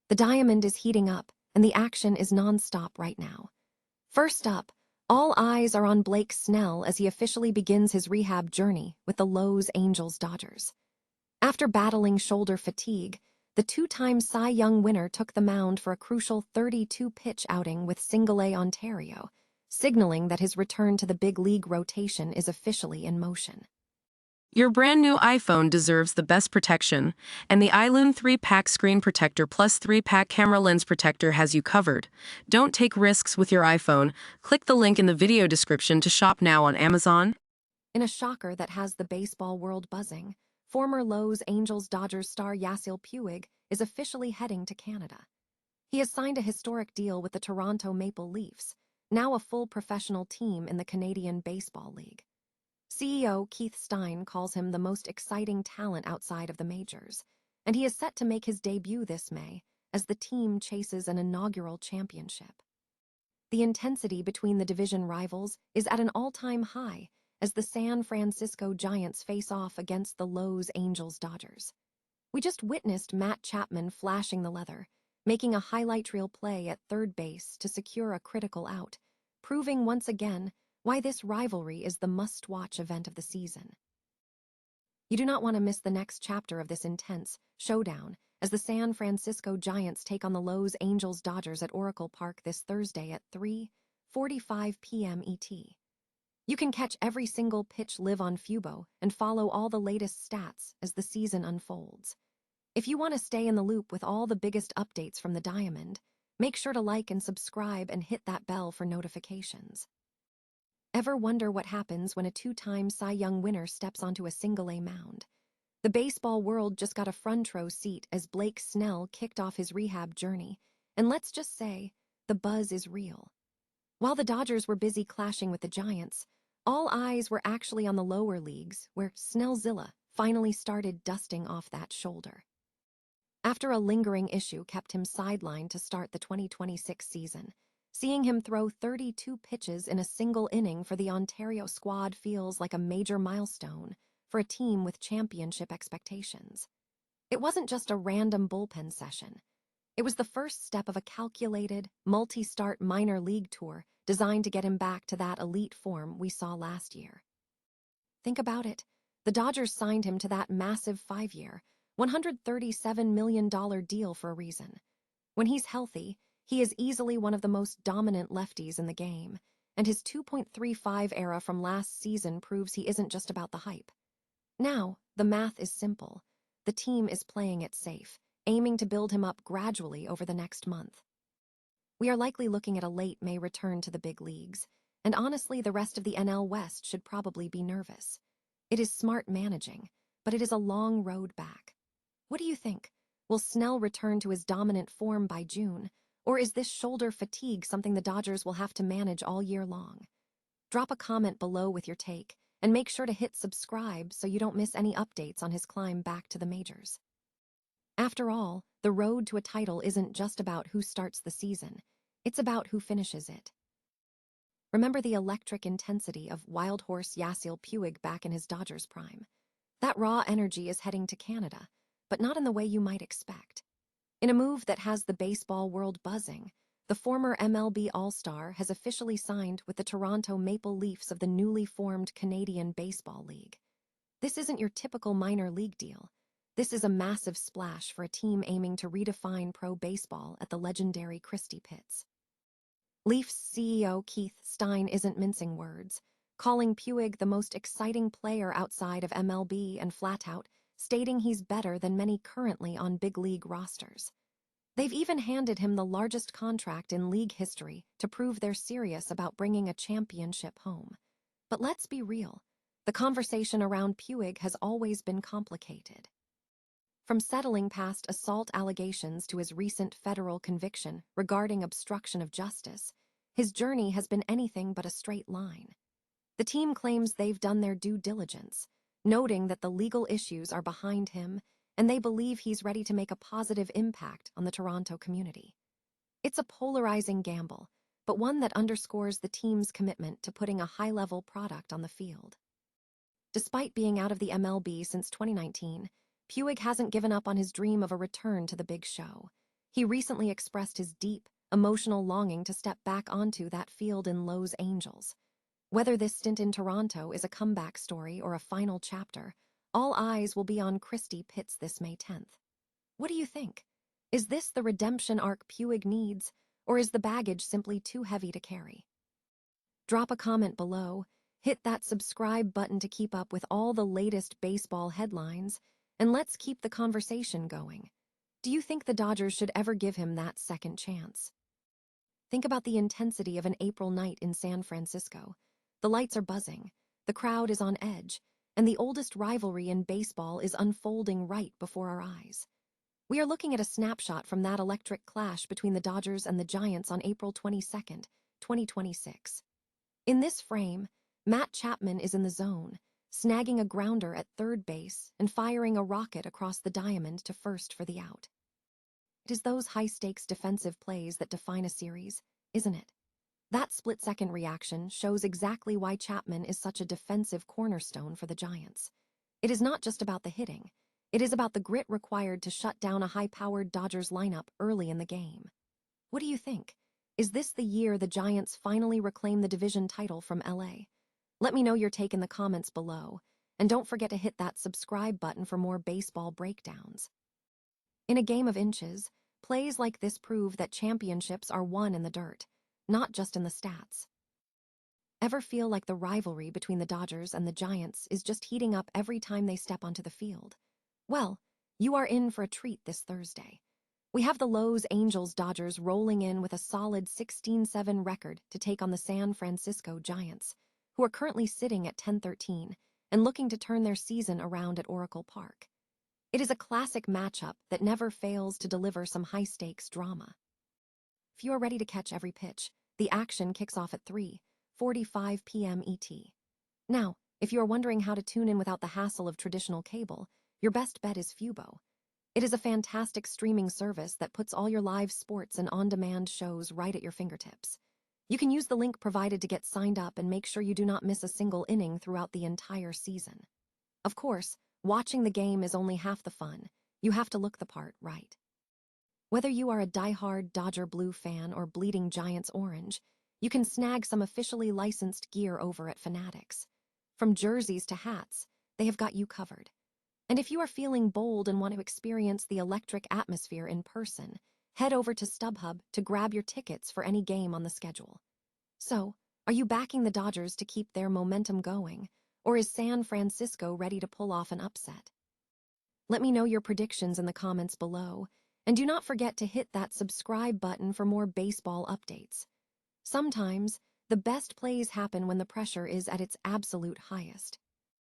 The diamond is heating up, and the action is nonstop right now. First up, all eyes are on Blake Snell as he officially begins his rehab journey with the Los Angeles Dodgers. After battling shoulder fatigue, the two-time Cy Young winner took the mound for a crucial 32-pitch outing with Single-A Ontario, signaling that his return to the big league rotation is officially in motion. Your brand new iPhone deserves the best protection, and the iLume 3-Pack Screen Protector Plus 3-Pack Camera Lens Protector has you covered. Don't take risks with your iPhone. Click the link in the video description to shop now on Amazon. In a shocker that has the baseball world buzzing, former Los Angeles Dodgers star Yasiel Puig is officially heading to Canada. He has signed a historic deal with the Toronto Maple Leafs, now a full professional team in the Canadian Baseball League. CEO Keith Stein calls him the most exciting talent outside of the majors, and he is set to make his debut this May as the team chases an inaugural championship. The intensity between the division rivals is at an all-time high as the San Francisco Giants face off against the Los Angeles Dodgers. We just witnessed Matt Chapman flashing the leather, making a highlight reel play at third base to secure a critical out, proving once again why this rivalry is the must-watch event of the season. You do not want to miss the next chapter of this intense showdown as the San Francisco Giants take on the Los Angeles Dodgers at Oracle Park this Thursday at 3:45 p.m. ET. You can catch every single pitch live on Fubo and follow all the latest stats as the season unfolds. If you want to stay in the loop with all the biggest updates from the Diamond, make sure to like and subscribe and hit that bell for notifications. Ever wonder what happens when a two-time Cy Young winner steps onto a Single-A mound? The baseball world just got a front-row seat as Blake Snell kicked off his rehab journey, and let's just say, the buzz is real. While the Dodgers were busy clashing with the Giants, all eyes were actually on the lower leagues, where Snellzilla finally started dusting off that shoulder. After a lingering issue kept him sidelined to start the 2026 season, seeing him throw 32 pitches in a single inning for the Ontario squad feels like a major milestone for a team with championship expectations. It wasn't just a random bullpen session. It was the first step of a calculated, multi-start minor league tour designed to get him back to that elite form we saw last year. Think about it. The Dodgers signed him to that massive 5-year, $137 million deal for a reason. When he's healthy, he is easily one of the most dominant lefties in the game, and his 2.35 era from last season proves he isn't just about the hype. Now, the math is simple. The team is playing it safe, aiming to build him up gradually over the next month. We are likely looking at a late May return to the big leagues, and honestly, the rest of the NL West should probably be nervous. It is smart managing, but it is a long road back. What do you think? Will Snell return to his dominant form by June? Or is this shoulder fatigue something the Dodgers will have to manage all year long? Drop a comment below with your take, and make sure to hit subscribe so you don't miss any updates on his climb back to the majors. After all, the road to a title isn't just about who starts the season, it's about who finishes it. Remember the electric intensity of wild horse Yasiel Puig back in his Dodgers prime. That raw energy is heading to Canada, but not in the way you might expect. In a move that has the baseball world buzzing, the former MLB All-Star has officially signed with the Toronto Maple Leafs of the newly formed Canadian Baseball League. This isn't your typical minor league deal. This is a massive splash for a team aiming to redefine pro baseball at the legendary Christie Pits. Leafs CEO Keith Stein isn't mincing words, calling Puig the most exciting player outside of MLB and flat out stating he's better than many currently on big league rosters. They've even handed him the largest contract in league history to prove they're serious about bringing a championship home. But let's be real, the conversation around Puig has always been complicated. From settling past assault allegations to his recent federal conviction regarding obstruction of justice, his journey has been anything but a straight line. The team claims they've done their due diligence, noting that the legal issues are behind him and they believe he's ready to make a positive impact on the Toronto community. It's a polarizing gamble, but one that underscores the team's commitment to putting a high-level product on the field. Despite being out of the MLB since 2019, Puig hasn't given up on his dream of a return to the big show. He recently expressed his deep, emotional longing to step back onto that field in Los Angeles. Whether this stint in Toronto is a comeback story or a final chapter, all eyes will be on Christy Pitts this May 10th. What do you think? Is this the redemption arc Puig needs, or is the baggage simply too heavy to carry? Drop a comment below, hit that subscribe button to keep up with all the latest baseball headlines, and let's keep the conversation going. Do you think the Dodgers should ever give him that second chance? Think about the intensity of an April night in San Francisco. The lights are buzzing, the crowd is on edge, and the oldest rivalry in baseball is unfolding right before our eyes. We are looking at a snapshot from that electric clash between the Dodgers and the Giants on April 22nd, 2026. In this frame, Matt Chapman is in the zone, snagging a grounder at third base and firing a rocket across the diamond to first for the out. It is those high-stakes defensive plays that define a series, isn't it? That split-second reaction shows exactly why Chapman is such a defensive cornerstone for the Giants. It is not just about the hitting. It is about the grit required to shut down a high-powered Dodgers lineup early in the game. What do you think? Is this the year the Giants finally reclaim the division title from LA? Let me know your take in the comments below, and don't forget to hit that subscribe button for more baseball breakdowns. In a game of inches, plays like this prove that championships are won in the dirt, not just in the stats. Ever feel like the rivalry between the Dodgers and the Giants is just heating up every time they step onto the field? Well, you are in for a treat this Thursday. We have the Los Angeles Dodgers rolling in with a solid 16-7 record to take on the San Francisco Giants, who are currently sitting at 10-13 and looking to turn their season around at Oracle Park. It is a classic matchup that never fails to deliver some high-stakes drama. If you are ready to catch every pitch, the action kicks off at 3:45 p.m. ET. Now, if you are wondering how to tune in without the hassle of traditional cable, your best bet is Fubo. It is a fantastic streaming service that puts all your live sports and on-demand shows right at your fingertips. You can use the link provided to get signed up and make sure you do not miss a single inning throughout the entire season. Of course, watching the game is only half the fun. You have to look the part, right? Whether you are a die-hard Dodger Blue fan or bleeding Giants orange, you can snag some officially licensed gear over at Fanatics. From jerseys to hats, they have got you covered. And if you are feeling bold and want to experience the electric atmosphere in person, head over to StubHub to grab your tickets for any game on the schedule. So, are you backing the Dodgers to keep their momentum going, or is San Francisco ready to pull off an upset? Let me know your predictions in the comments below, and do not forget to hit that subscribe button for more baseball updates. Sometimes, the best plays happen when the pressure is at its absolute highest.